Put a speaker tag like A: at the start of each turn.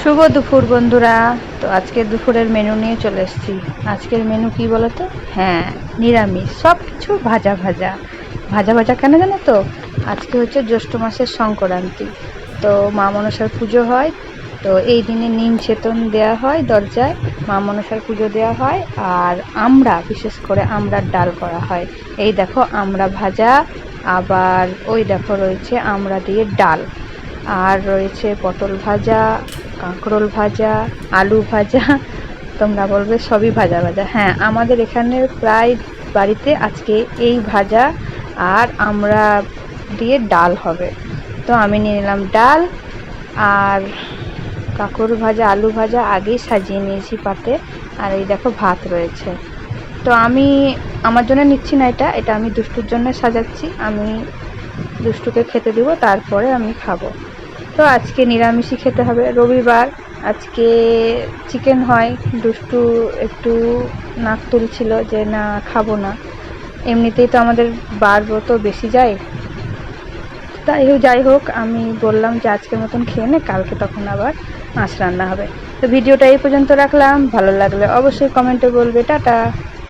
A: শুভ দুপুর বন্ধুরা। তো আজকে দুপুরের মেনু নিয়ে চলে এসেছি। আজকের মেনু কি বলো তো? হ্যাঁ, নিরামিষ, সব কিছু ভাজা ভাজা। ভাজা ভাজা কেন জানো তো? আজকে হচ্ছে জ্যৈষ্ঠ মাসের সংক্রান্তি, তো মা মনসার পুজো হয়। তো এই দিনে নিম ছেতন দেওয়া হয় দরজায়, মা মনসার পুজো দেওয়া হয়। আর আমরা বিশেষ করে আমড়ার ডাল করা হয়। এই দেখো আমড়া ভাজা, আবার ওই দেখো রয়েছে আমড়া দিয়ে ডাল, আর রয়েছে পটল ভাজা, কাঁকরোল ভাজা, আলু ভাজা। তোমরা বলবে সবই ভাজা ভাজা। হ্যাঁ, আমাদের এখানের প্রায় বাড়িতে আজকে এই ভাজা আর আমরা দিয়ে ডাল হবে। তো আমি নিয়ে নিলাম ডাল, আর কাঁকরোল ভাজা আলু ভাজা আগেই সাজিয়ে নিয়েছি পাতে। আর এই দেখো ভাত রয়েছে। তো আমি আমার জন্য নিচ্ছি না, এটা আমি দুষ্টুর জন্য সাজাচ্ছি। আমি দুষ্টুকে খেতে দেবো, তারপরে আমি খাবো। তো আজকে নিরামিষই খেতে হবে, রবিবার। আজকে চিকেন হয়। দুষ্টু একটু নাক তুলছিল যে না, খাবো না। এমনিতেই তো আমাদের বার ব্রত বেশি যায়। যাই হোক, আমি বললাম যে আজকের মতন খেয়ে নে, কালকে তখন আবার মাছ রান্না হবে। তো ভিডিওটা এই পর্যন্ত রাখলাম। ভালো লাগলে অবশ্যই কমেন্টে বলবে। টাটা।